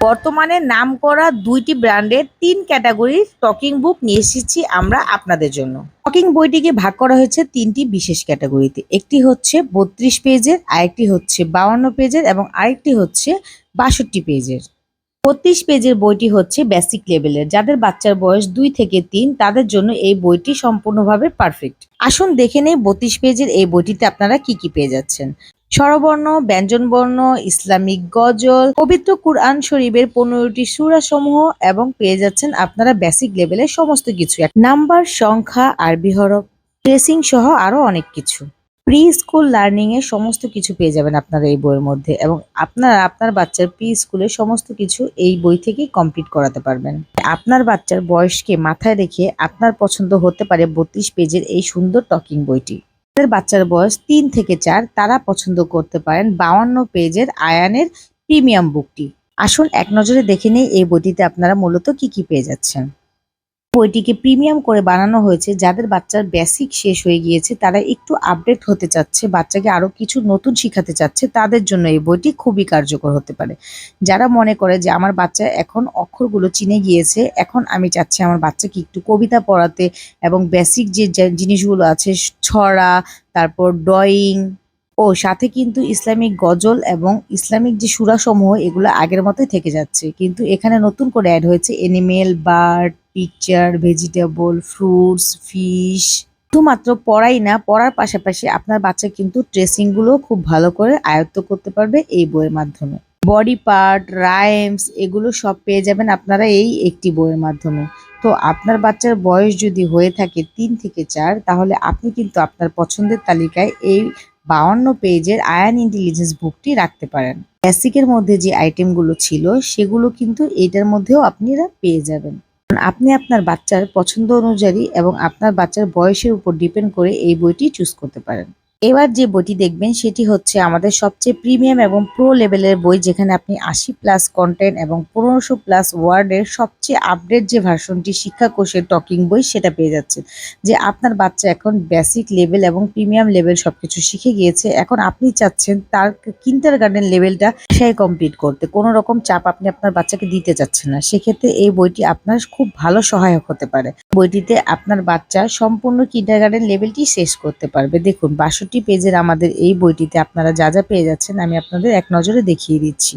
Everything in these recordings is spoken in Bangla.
বর্তমানে নামকরা ২টি ব্র্যান্ডের ৩ ক্যাটাগরির টকিং বুক নিয়ে এসেছি আমরা আপনাদের জন্য। টকিং বইটিকে ভাগ করা হয়েছে ৩টি বিশেষ ক্যাটাগরিতে। একটি হচ্ছে ৩২ পেজের, আরেকটি হচ্ছে ৫২ পেজের এবং আরেকটি হচ্ছে ৬২ পেজের। ৩২ পেজের বইটি হচ্ছে বেসিক লেভেলের, যাদের বাচ্চার বয়স ২ থেকে ৩ তাদের জন্য এই বইটি সম্পূর্ণভাবে পারফেক্ট। আসুন দেখে নেই ৩২ পেজের এই বইটিতে আপনারা কি পেয়ে যাচ্ছেন। স্বরবর্ণ, ব্যঞ্জনবর্ণ, ইসলামিক গজল, পবিত্র কুরআন শরীফের ১৫টি সূরা সমূহ এবং পেয়ে যাচ্ছেন আপনারা বেসিক লেভেলের সমস্ত কিছু। নাম্বার, সংখ্যা, আরবি হরফ, ট্রেসিং সহ আরো অনেক কিছু। প্রি স্কুল লার্নিং এর সমস্ত কিছু পেয়ে যাবেন আপনারা এই বইয়ের মধ্যে এবং আপনারা আপনার বাচ্চার প্রি স্কুলের সমস্ত কিছু এই বই থেকেই কমপ্লিট করাতে পারবেন। আপনার বাচ্চার বয়সকে মাথায় রেখে আপনার পছন্দ হতে পারে ৩২ পেজের এই সুন্দর টকিং বইটি। যাদের বাচ্চার বয়স ৩ থেকে ৪ তারা পছন্দ করতে পারেন ৫২ পেজের আয়ানের প্রিমিয়াম বুকটি। আসুন এক নজরে দেখে নেই এই বইটিতে আপনারা মূলত কি পেয়ে যাচ্ছেন। বইটিকে প্রিমিয়াম করে বানানো হয়েছে যাদের বাচ্চার বেসিক শেষ হয়ে গিয়েছে, তারা একটু আপডেট হতে চাচ্ছে, বাচ্চাকে আরো কিছু নতুন শিখাতে চাচ্ছে, তাদের জন্য এই বইটি খুবই কার্যকর হতে পারে। যারা মনে করে যে আমার বাচ্চা এখন অক্ষরগুলো চিনে গিয়েছে, এখন আমি চাচ্ছি আমার বাচ্চাকে একটু কবিতা পড়াতে এবং বেসিক যে জিনিসগুলো আছে ছড়া, তারপর ড্রয়িং ও সাথে কিন্তু ইসলামিক গজল এবং ইসলামিক যে সূরাসমূহ এগুলো আগের মতোই থেকে যাচ্ছে, কিন্তু এখানে নতুন করে অ্যাড হয়েছে animal, bird, picture, vegetable, fruits, fish. শুধুমাত্র পড়াই না, পড়ার পাশাপাশি আপনার বাচ্চা কিন্তু ট্রেসিং গুলো খুব ভালো করে আয়ত্ত করতে পারবে এই বইয়ের মাধ্যমে। বডি পার্ট, রাইমস এগুলো সব পেয়ে যাবেন আপনারা এই একটি বইয়ের মাধ্যমে। তো আপনার বাচ্চার বয়স যদি হয়ে থাকে ৩ থেকে ৪ তাহলে আপনি কিন্তু আপনার পছন্দের তালিকায় এই ৫২ পেজের আয়ান ইন্টেলিজেন্স বুকটি রাখতে পারেন। বেসিকের মধ্যে যে আইটেমগুলো ছিল সেগুলো কিন্তু এটার মধ্যেও আপনারা পেয়ে যাবেন। আপনি আপনার বাচ্চার পছন্দ অনুযায়ী এবং আপনার বাচ্চার বয়সের উপর ডিপেন্ড করে এই বইটি চুজ করতে পারেন। এবার যে বইটি দেখবেন সেটি হচ্ছে আমাদের সবচেয়ে প্রিমিয়াম এবং প্রো লেভেলের বই, যেখানে আপনি ৮০+ কন্টেন্ট এবং ১৫০০+ ওয়ার্ডের সবচেয়ে আপডেট যে ভার্সনটি শিক্ষা কোষের টকিং বই সেটা পেয়ে যাচ্ছেন। যে আপনার বাচ্চা এখন বেসিক লেভেল এবং প্রিমিয়াম লেভেল সবকিছু শিখে গিয়েছে, এখন আপনি চাচ্ছেন তার কিন্ডারগার্টেন লেভেলটা বাসায় কমপ্লিট করতে, কোনো রকম চাপ আপনি আপনার বাচ্চাকে দিতে চাচ্ছেন না, সেক্ষেত্রে এই বইটি আপনার খুব ভালো সহায়ক হতে পারে। বইটিতে আপনার বাচ্চা সম্পূর্ণ কিন্ডারগার্টেন লেভেলটি শেষ করতে পারবে। দেখুন ৬২ পেজের আমাদের এই বইটিতে আপনারা যা পেয়ে যাচ্ছেন আমি আপনাদের এক নজরে দেখিয়ে দিচ্ছি।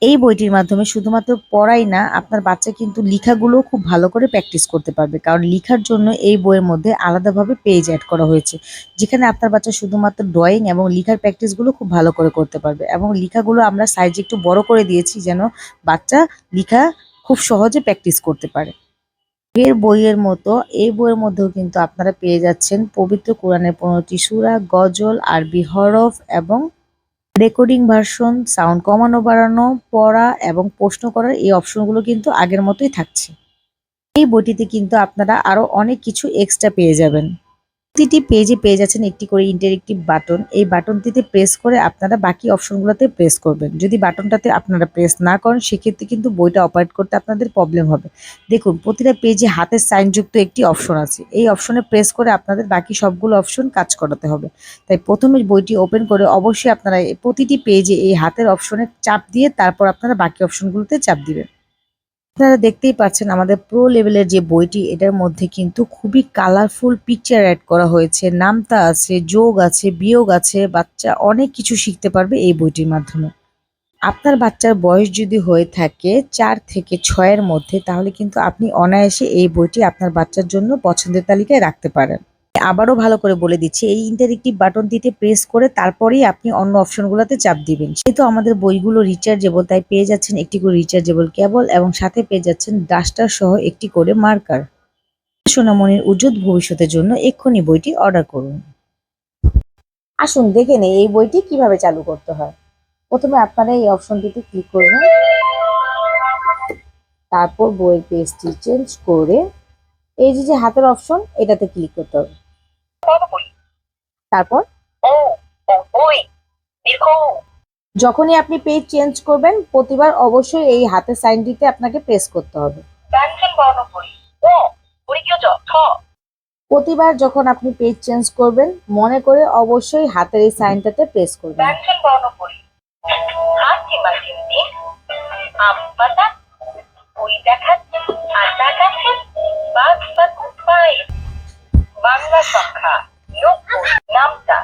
এই বইটির মাধ্যমে শুধুমাত্র পড়াই না, আপনার বাচ্চা কিন্তু লেখাগুলো খুব ভালো করে প্র্যাকটিস করতে পারবে, কারণ লেখার জন্য এই বইয়ের মধ্যে আলাদাভাবে পেজ অ্যাড করা হয়েছে, যেখানে আপনার বাচ্চা শুধুমাত্র ড্রয়িং এবং লেখার প্র্যাকটিসগুলো খুব ভালো করে করতে পারবে এবং লেখাগুলো আমরা সাইজে একটু বড় করে দিয়েছি যেন বাচ্চা লেখা খুব সহজে প্র্যাকটিস করতে পারে। এর বইয়ের মতো এই বইয়ের মধ্যেও কিন্তু আপনারা পেয়ে যাচ্ছেন পবিত্র কোরআনের ১৫টি সূরা, গজল, আরবি হরফ এবং রেকর্ডিং ভার্সন, সাউন্ড কমানো বাড়ানো, পড়া এবং প্রশ্ন করার এই অপশনগুলো কিন্তু আগের মতোই থাকছে। এই বইটিতে কিন্তু আপনারা আরো অনেক কিছু এক্সট্রা পেয়ে যাবেন। প্রতিটি পেজে পেয়ে যাচ্ছেন একটি করে ইন্টারেক্টিভ বাটন। এই বাটনটিতে প্রেস করে আপনারা বাকি অপশনগুলোতে প্রেস করবেন। যদি বাটনটাতে আপনারা প্রেস না করেন সেক্ষেত্রে কিন্তু বইটা অপারেট করতে আপনাদের প্রবলেম হবে। দেখুন প্রতিটা পেজে হাতের সাইনযুক্ত একটি অপশন আছে। এই অপশনে প্রেস করে আপনাদের বাকি সবগুলো অপশন কাজ করাতে হবে। তাই প্রথমে বইটি ওপেন করে অবশ্যই আপনারা প্রতিটি পেজে এই হাতের অপশনে চাপ দিয়ে তারপর আপনারা বাকি অপশনগুলোতে চাপ দিবেন। আপনারা দেখতেই পাচ্ছেন আমাদের প্রো লেভেলের যে বইটি, এটার মধ্যে কিন্তু খুবই কালারফুল পিকচার অ্যাড করা হয়েছে, নামতা আছে, যোগ আছে, বিয়োগ আছে, বাচ্চা অনেক কিছু শিখতে পারবে এই বইটির মাধ্যমে। আপনার বাচ্চার বয়স যদি হয়ে থাকে ৪ থেকে ৬ এর মধ্যে তাহলে কিন্তু আপনি অনায়াসে এই বইটি আপনার বাচ্চার জন্য পছন্দের তালিকায় রাখতে পারেন। আবারও ভালো করে বলে দিচ্ছি, এই ইন্টারেক্টিভ বাটনটিতে প্রেস করে তারপরেই আপনি অন্য অপশনগুলোতে চাপ দিবেন। যেহেতু আমাদের বইগুলো রিচার্জেবল তাই পেয়ে যাচ্ছেন একটি করে রিচার্জেবল কেবল এবং সাথে পেয়ে যাচ্ছেন ডাস্টার সহ একটি করে মার্কার। সোনামণির উজ্জ্বল ভবিষ্যতের জন্য এক্ষুনি বইটি অর্ডার করুন। আসুন দেখে নেই এই বইটি কিভাবে চালু করতে হয়। প্রথমে আপনারা এই অপশনটিতে ক্লিক করবেন, তারপর বইয়ের পেজটি চেঞ্জ করে এই যে হাতের অপশন এটাতে ক্লিক করতে হবে। তারপর যখনই আপনি পেজ চেঞ্জ করবেন প্রতিবার অবশ্যই এই হাতের সাইনটিতে আপনাকে প্রেস করতে হবে। প্রতিবার যখন আপনি পেজ চেঞ্জ করবেন মনে করে অবশ্যই হাতের এই সাইনটাতে প্রেস করবেন। আম পাতা, বই দেখাচ্ছে, আটা কাছে, বাঘ বাকু পায়ে। বাংলা সংখ্যা ৯০, নামতা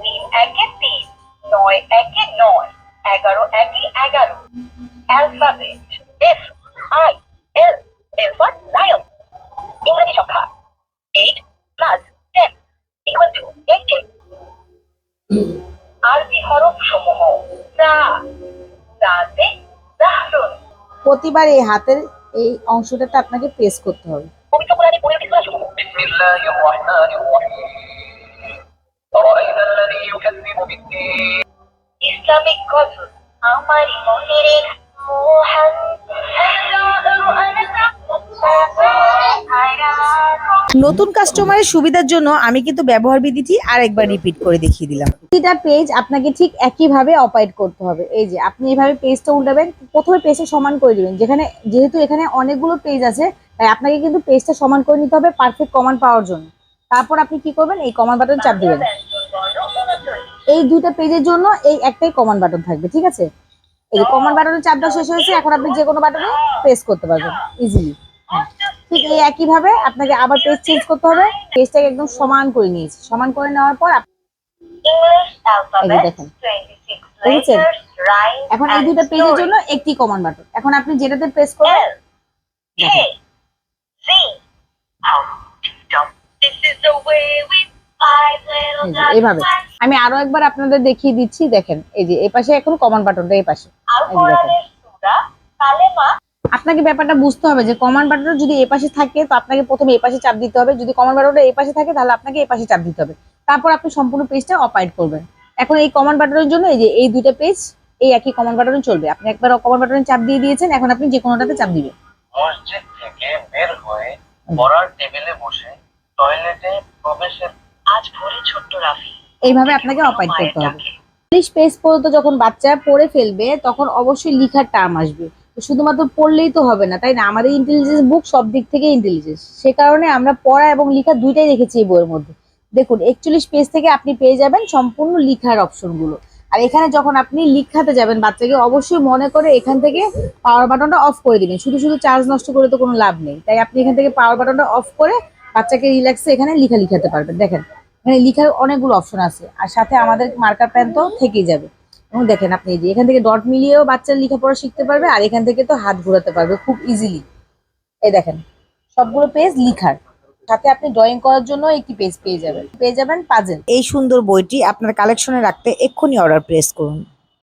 ৩ ১ ৩, ৯ ১ ৯, ১১ ১ ১১। Alphabet FIL, L for lion। ইংরেজি সংখ্যা 8 + 10 = 18। আরবি হরফ সমূহ তা, তাতে, দাহরুন। প্রতিবার এই হাতের এই অংশটাতে আপনাকে প্রেস করতে হবে। পবিত্র কোরআনে 15টি সূরা সমূহ। বিসমিল্লাহির রহমানির রহিম। আরাআইতাল্লাযী ইউকাযযিবু বিদ্দীন। ইসলামিক গজল আমারি মনের মোহান নতুন কাস্টমারের সুবিধার জন্য আমি কিন্তু ব্যবহার বিধিটি আরেকবার রিপিট করে দেখিয়ে দিলাম। প্রতিটা পেজ আপনাকে ঠিক একইভাবে অপারেট করতে হবে। এই যে আপনি এইভাবে পেজটা উল্টাবেন, প্রথমে পেজটা সমান করে দিবেন। যেহেতু এখানে অনেকগুলো পেজ আছে, তাই আপনাকে কিন্তু পেজটা সমান করে নিতে হবে পারফেক্ট কমান্ড পাওয়ার জন্য। তারপর আপনি কি করবেন, এই কমান্ড বাটন চাপ দিবেন। এই দুইটা পেজের জন্য এই একটাই কমান্ড বাটন থাকবে, ঠিক আছে? এই যে কমান্ড বাটনের চাপ দেওয়া শেষ হয়েছে, এখন আপনি যে কোনো বাটনে প্রেস করতে পারবেন ইজিলি। ঠিক এই একইভাবে আপনাকে আবার পেজ চেঞ্জ করতে হবে। পেজটাকে একদম সমান করে নিয়েছি। সমান করে নেওয়ার পর এই যে দেখেন, দেখেছেন? এখন এই দুইটা পেজের জন্য একটি কমান্ড বাটন। এখন আপনি যেটাতে প্রেস করবেন এইভাবে। আমি আরো একবার আপনাদের দেখিয়ে দিচ্ছি, দেখেন এই যে এই পাশে এখন কমান্ড বাটনটা এই পাশে। আপনাকে ব্যাপারটা বুঝতে হবে যে কমান্ড বাটনটা যদি এই পাশে থাকে তো আপনাকে প্রথমে এই পাশে চাপ দিতে হবে, যদি কমান্ড বাটনটা এই পাশে থাকে তাহলে আপনাকে এই পাশে চাপ দিতে হবে। তারপর আপনি সম্পূর্ণ পেজটা অপারেট করবেন। এখন এই কমান্ড বাটনের জন্য এই যে এই দুইটা পেজ এই একই কমান্ড বাটনে চলবে। আপনি একবার কমান্ড বাটনে চাপ দিয়ে দিয়েছেন, এখন আপনি যে কোনোটাতে চাপ দিবেন। মসজিদ থেকে বের হয়ে পড়ার টেবিলে বসে টয়লেটে প্রবেশের আজ ভোরে ছোট্ট রাফি। এইভাবে আপনাকে অপারেট করতে হবে। 40 পেজ পর্যন্ত যখন বাচ্চা পড়ে ফেলবে তখন অবশ্যই লিখার টার্ম আসবে। শুধুমাত্র পড়লেই তো হবে না, তাই না? আমাদের ইন্টেলিজেন্স বুক সব দিক থেকে ইন্টেলিজেন্স, সে কারণে আমরা পড়া এবং লেখা দুইটাই রেখেছি এই বইয়ের মধ্যে। দেখুন 41 পেজ থেকে আপনি পেয়ে যাবেন সম্পূর্ণ লিখার অপশনগুলো। আর এখানে যখন আপনি লিখাতে যাবেন বাচ্চাকে, অবশ্যই মনে করে এখান থেকে পাওয়ার বাটনটা অফ করে দিবেন। শুধু শুধু চার্জ নষ্ট করে তো কোনো লাভ নেই, তাই আপনি এখান থেকে পাওয়ার বাটনটা অফ করে বাচ্চাকে রিল্যাক্সে এখানে লিখাতে পারবেন। দেখেন এখানে লিখার অনেকগুলো অপশন আছে, আর সাথে আমাদের মার্কার পেন তো থেকেই যাবে। এবং দেখেন আপনি যে এখান থেকে ডট মিলিয়েও বাচ্চার লেখাপড়া শিখতে পারবে, আর এখান থেকে তো হাত ঘোরাতে পারবে খুব ইজিলি। এই দেখেন সবগুলো পেজ লিখার সাথে আপনি ড্রয়িং করার জন্য একটি পেজ পেয়ে যাবেন পাজেল। এই সুন্দর বইটি আপনার কালেকশনে রাখতে এক্ষুনি অর্ডার প্লেস করুন।